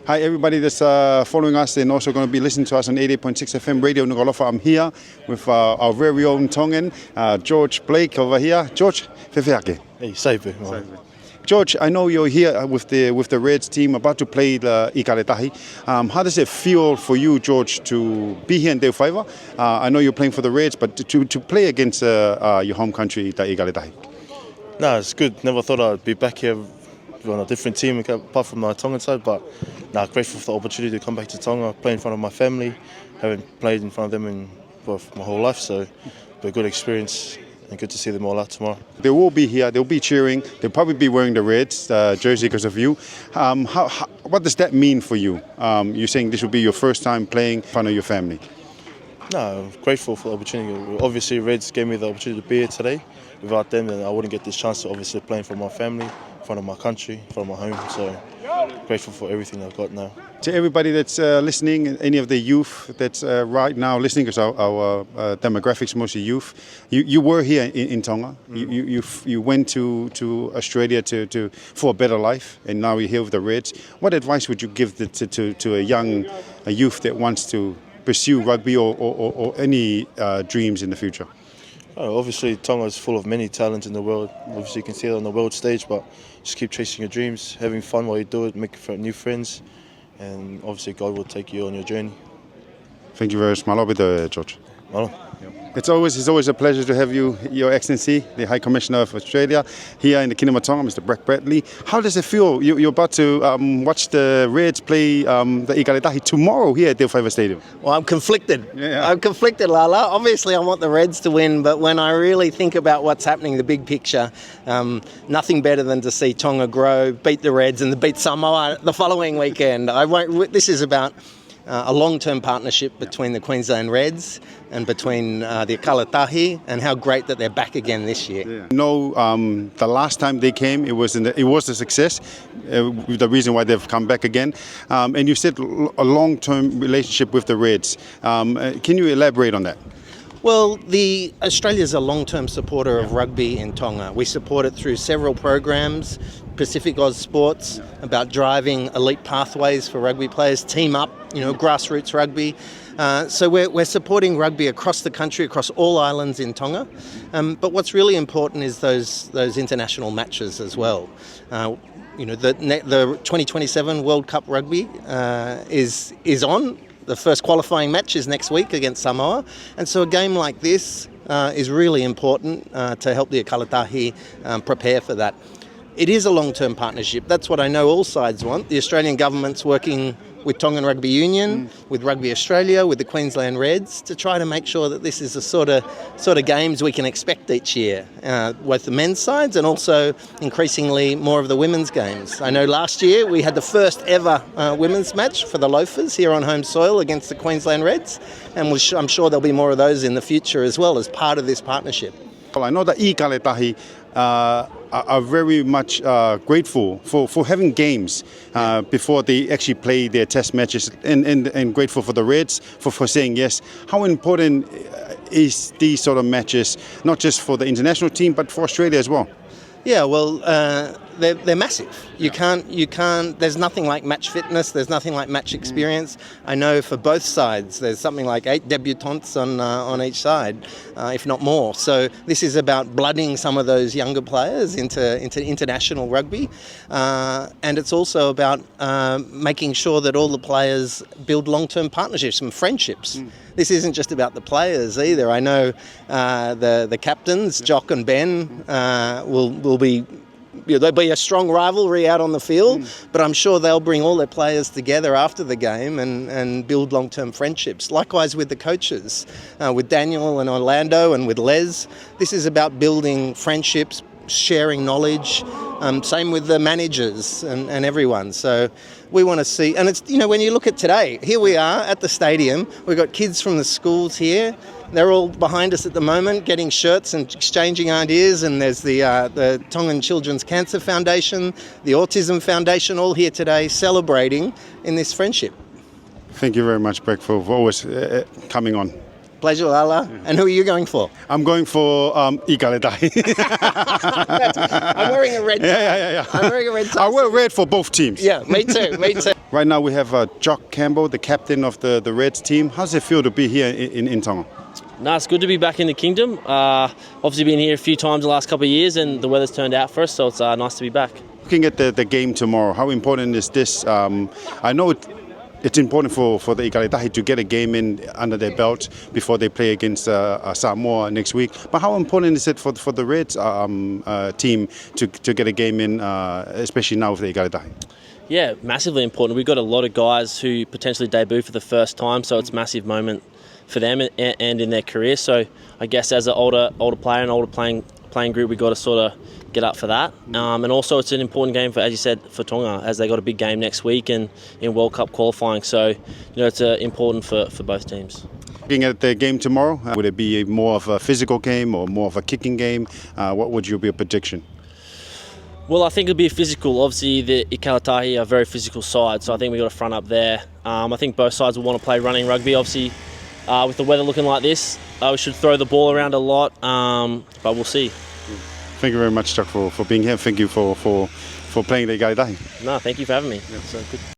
Hi, everybody that's following us and also going to be listening to us on 88.6 FM Radio Nugolofa. I'm here with our very own Tongan, George Blake over here. George, fefiake. Hey, save. George, I know you're here with the Reds team about to play the Ikaretahi. How does it feel for you, George, to be here in Te Whaiva? I know you're playing for the Reds, but to play against your home country, the Ikaretahi. No, it's good. Never thought I'd be back here on a different team apart from my Tongan side, but grateful for the opportunity to come back to Tonga, play in front of my family. Haven't played in front of them for my whole life, so it'll be a good experience and good to see them all out tomorrow. They will be here, they'll be cheering, they'll probably be wearing the Reds jersey because of you. What does that mean for you? You're saying this will be your first time playing in front of your family. No, I'm grateful for the opportunity. Obviously, Reds gave me the opportunity to be here today. Without them, then I wouldn't get this chance to obviously play in front of my family, in front of my country, in front of my home. So grateful for everything I've got now. To everybody that's listening, any of the youth that's right now listening, because our demographics mostly youth, you were here in Tonga. You went to Australia for a better life, and now you're here with the Reds. What advice would you give to a youth that wants to pursue rugby or any dreams in the future? Obviously, Tonga is full of many talents in the world. Obviously, you can see it on the world stage, but just keep chasing your dreams, having fun while you do it, making new friends, and obviously God will take you on your journey. Thank you very much, Malo, George. Malo. It's always a pleasure to have you, Your Excellency, the High Commissioner of Australia, here in the Kingdom of Tonga, Mr. Brett Bradley. How does it feel? You're about to watch the Reds play the Ikaretahi tomorrow here at Te Whaiva Stadium. Well, I'm conflicted. Yeah. I'm conflicted, Lala. Obviously, I want the Reds to win, but when I really think about what's happening, the big picture, nothing better than to see Tonga grow, beat the Reds, and beat Samoa the following weekend. This is about a long-term partnership between the Queensland Reds and between the Ikaretahi, and how great that they're back again this year. Yeah. The last time they came, it was a success. The reason why they've come back again, and you said a long-term relationship with the Reds. Can you elaborate on that? Well, Australia's a long-term supporter of rugby in Tonga. We support it through several programs, Pacific Oz Sports, about driving elite pathways for rugby players, Team Up, grassroots rugby. So we're supporting rugby across the country, across all islands in Tonga. But what's really important is those international matches as well. The 2027 World Cup rugby is on. The first qualifying match is next week against Samoa. And so a game like this is really important to help the Ikaretahi prepare for that. It is a long-term partnership. That's what I know all sides want. The Australian government's working with Tongan Rugby Union, with Rugby Australia, with the Queensland Reds, to try to make sure that this is the sort of games we can expect each year, both the men's sides and also increasingly more of the women's games. I know last year we had the first ever women's match for the Loafers here on home soil against the Queensland Reds, and I'm sure there'll be more of those in the future as well as part of this partnership. Well, I know that Ikaretahi are very much grateful for having games before they actually play their test matches, and grateful for the Reds for saying yes. How important is these sort of matches, not just for the international team, but for Australia as well? Yeah, well, they're massive. You can't. There's nothing like match fitness. There's nothing like match experience. I know for both sides, there's something like 8 debutants on each side, if not more. So this is about blooding some of those younger players into international rugby, and it's also about making sure that all the players build long-term partnerships and friendships. This isn't just about the players either. I know the captains, Jock and Ben, will be. There'll be a strong rivalry out on the field, but I'm sure they'll bring all their players together after the game and build long-term friendships. Likewise with the coaches, with Daniel and Orlando and with Les. This is about building friendships, sharing knowledge. Same with the managers and everyone. So we want to see, and it's, when you look at today, here we are at the stadium. We've got kids from the schools here. They're all behind us at the moment, getting shirts and exchanging ideas. And there's the Tongan Children's Cancer Foundation, the Autism Foundation, all here today celebrating in this friendship. Thank you very much, Breck, for always coming on. Pleasure, Lala. And who are you going for? I'm going for Igaletahi. I'm wearing a red tie. Yeah. I'm wearing a red tie. I wear red for both teams. Yeah, me too. Right now we have Jock Campbell, the captain of the Reds team. How's it feel to be here in Tonga? No, it's good to be back in the kingdom. Obviously been here a few times the last couple of years and the weather's turned out for us, so it's nice to be back. Looking at the game tomorrow, how important is this? I know it's important for the Igaletahi to get a game in under their belt before they play against Samoa next week. But how important is it for the Reds team to get a game in, especially now with the Igaletahi? Yeah, massively important. We've got a lot of guys who potentially debut for the first time, so it's a massive moment for them and in their career. So I guess as an older player and older playing group, we've got to sort of get up for that. And also it's an important game for, as you said, for Tonga, as they got a big game next week and in World Cup qualifying. So, it's important for both teams. Looking at the game tomorrow, would it be more of a physical game or more of a kicking game? What would your prediction? Well, I think it'll be physical. Obviously, the Igaletahi are a very physical side, so I think we've got a front up there. I think both sides will want to play running rugby. Obviously, with the weather looking like this, we should throw the ball around a lot, but we'll see. Thank you very much, Chuck, for being here. Thank you for playing the Igaletahi. No, thank you for having me. So good.